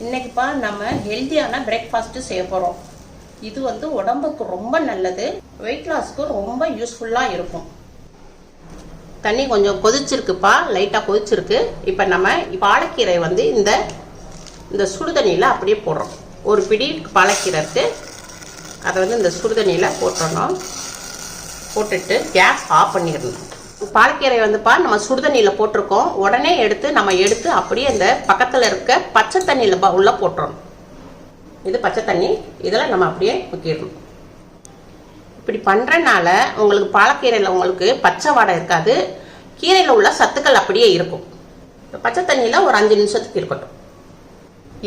இன்னைக்குப்பா நம்ம ஹெல்த்தியான பிரேக்ஃபாஸ்ட் செய்ய போறோம். இது வந்து உடம்புக்கு ரொம்ப நல்லது, வெயிட் லாஸ்க்கு ரொம்ப யூஸ்ஃபுல்லா இருக்கும். தண்ணி கொஞ்சம் கொதிச்சிருக்குப்பா, லைட்டா கொதிச்சிருக்கு. இப்போ நம்ம பாலக்கீரை வந்து இந்த சுடு தண்ணியில் அப்படியே போடுறோம். ஒரு பிடி பாலக்கீரை இருக்கு, அதை வந்து இந்த சுடு தண்ணியில் போட்டுறணும். போட்டுட்டு கேஸ் ஆஃப் பண்ணிடணும். பாலக்கீரை வந்துப்பா நம்ம சுடுதண்ணியில் போட்டிருக்கோம். உடனே நம்ம எடுத்து அப்படியே இந்த பக்கத்தில் இருக்க பச்சை தண்ணியில் உள்ள போட்டுறணும். இது பச்சை தண்ணி, இதில் நம்ம அப்படியே ஊற்றிடணும். இப்படி பண்ணுறனால உங்களுக்கு பாலக்கீரையில் உங்களுக்கு பச்சை வாடை இருக்காது, கீரையில் உள்ள சத்துக்கள் அப்படியே இருக்கும். பச்சை தண்ணியில் ஒரு 5 நிமிஷத்துக்கு இருக்கட்டும்.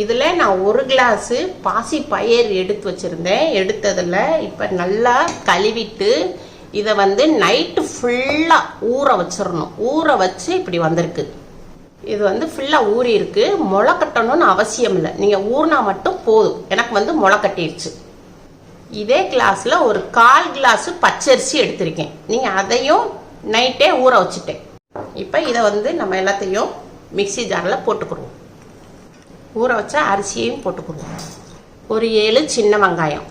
இதில் நான் 1 கிளாஸு பாசி பயிர் எடுத்து வச்சுருந்தேன். எடுத்ததில் இப்போ நல்லா கழுவிட்டு இதை வந்து நைட்டு ஃபுல்லாக ஊற வச்சிடணும். ஊற வச்சு இப்படி வந்திருக்கு. இது வந்து ஃபுல்லாக ஊறி இருக்கு. முளை கட்டணும்னு அவசியம் இல்லை, நீங்கள் ஊறினா மட்டும் போதும். எனக்கு வந்து முளை கட்டிடுச்சு. இதே கிளாஸில் ஒரு 1/4 கிளாஸ் பச்சரிசி எடுத்திருக்கேன். நீங்கள் அதையும் நைட்டே ஊற வச்சுட்டேன். இப்போ இதை வந்து நம்ம எல்லாத்தையும் மிக்சி ஜாரில் போட்டுக்கிடுவோம். ஊற வச்ச அரிசியையும் போட்டுக்கிடுவோம். ஒரு 7 சின்ன வெங்காயம்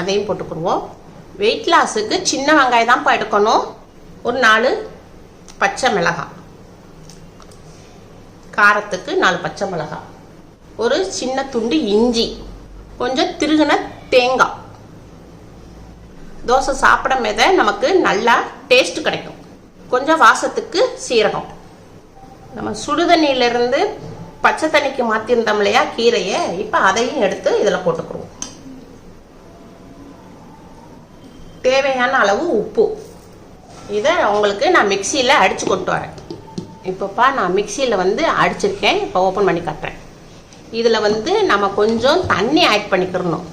அதையும் போட்டுக்கிடுவோம். வெயிட் லாஸுக்கு சின்ன வெங்காயம் தான்ப்பா எடுக்கணும். ஒரு 4 பச்சை மிளகாய், காரத்துக்கு 4 பச்சை மிளகாய், ஒரு சின்ன துண்டு இஞ்சி, கொஞ்சம் திருகுன தேங்காய். தோசை சாப்பிடும் போது நமக்கு நல்லா டேஸ்ட் கிடைக்கும். கொஞ்சம் வாசத்துக்கு சீரகம். நம்ம சுடுதண்ணியிலிருந்து பச்சை தண்ணிக்கு மாற்றிருந்தோம் இல்லையா கீரையை, இப்போ அதையும் எடுத்து இதில் போட்டுக்குருவோம். தேவையான அளவு உப்பு. இதை உங்களுக்கு நான் மிக்சியில் அடித்து கொண்டு வரேன். இப்போப்பா நான் மிக்சியில் வந்து அடிச்சிருக்கேன். இப்போ ஓப்பன் பண்ணி காட்டுறேன். இதில் வந்து நம்ம கொஞ்சம் தண்ணி ஆட் பண்ணிக்கிறணும்.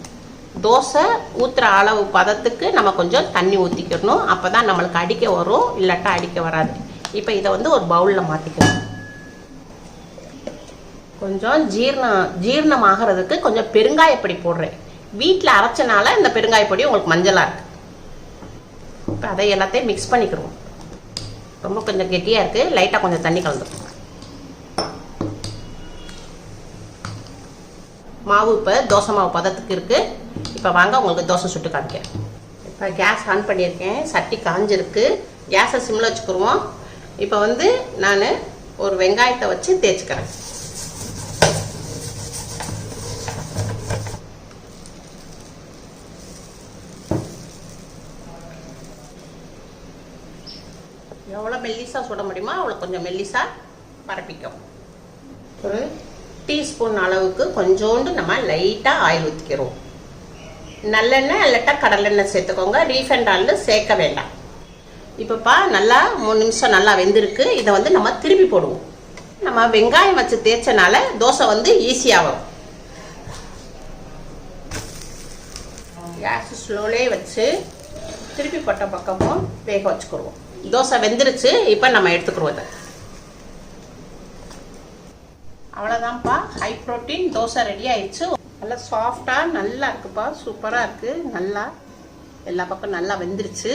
தோசை ஊற்றுற அளவு பதத்துக்கு நம்ம கொஞ்சம் தண்ணி ஊற்றிக்கிறணும். அப்போ தான் நம்மளுக்கு அடிக்க வரும், இல்லாட்டா அடிக்க வராது. இப்போ இதை வந்து ஒரு பவுலில் மாற்றிக்கணும். கொஞ்சம் ஜீரணமாகிறதுக்கு கொஞ்சம் பெருங்காயப்பொடி போடுறேன். வீட்டில் அரைச்சனால இந்த பெருங்காயப்பொடி உங்களுக்கு மஞ்சளாக இருக்குது. இப்போ அதை எல்லாத்தையும் மிக்ஸ் பண்ணிக்கிறோம். ரொம்ப கொஞ்சம் கெட்டியாக இருக்குது, லைட்டாக கொஞ்சம் தண்ணி கலந்துடும். மாவு இப்போ தோசை மாவு பதத்துக்கு இருக்குது. இப்போ வாங்க உங்களுக்கு தோசை சுட்டு காமிக்கிறேன். இப்போ கேஸ் ஆன் பண்ணியிருக்கேன். சட்டி காஞ்சிருக்கு. கேஸை சிம்மில் வச்சுக்கிடுவோம். இப்போ வந்து நான் ஒரு வெங்காயத்தை வச்சு தேய்ச்சிக்கிறேன். எவ்வளோ மெல்லிசா சுட முடியுமோ அவ்வளோ கொஞ்சம் மெல்லிசா பரப்பிக்கும். ஒரு டீஸ்பூன் அளவுக்கு கொஞ்சோண்டு நம்ம லைட்டாக ஆயில் ஊற்றிக்கிறோம். நல்லெண்ணெய் இல்லாட்டா கடலெண்ணெய் சேர்த்துக்கோங்க. ரீஃபைண்ட் ஆயில் சேர்க்க வேண்டாம். இப்போப்பா நல்லா 3 நிமிஷம் நல்லா வெந்திருக்கு. இதை வந்து நம்ம திருப்பி போடுவோம். நம்ம வெங்காயம் வச்சு தேய்ச்சனால தோசை வந்து ஈஸியாக வரும். கேஸ் ஸ்லோலே வச்சு திருப்பி போட்ட பக்கமும் வேக வச்சுக்கிடுவோம். தோசை வெந்துருச்சு. இப்போ நம்ம எடுத்துக்கிறோம். இதை அவ்வளோதான்ப்பா, ஹை ப்ரோட்டீன் தோசை ரெடி ஆயிடுச்சு. நல்லா சாஃப்டாக நல்லா இருக்குப்பா, சூப்பராக இருக்குது. நல்லா எல்லா பக்கம் நல்லா வெந்துருச்சு.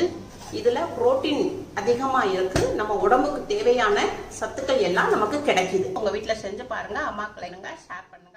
இதில் ப்ரோட்டீன் அதிகமாக இருக்குது. நம்ம உடம்புக்கு தேவையான சத்துக்கள் எல்லாம் நமக்கு கிடைக்குது. உங்கள் வீட்டில் செஞ்சு பாருங்கள். அம்மாக்களை ஷேர் பண்ணுங்கள்.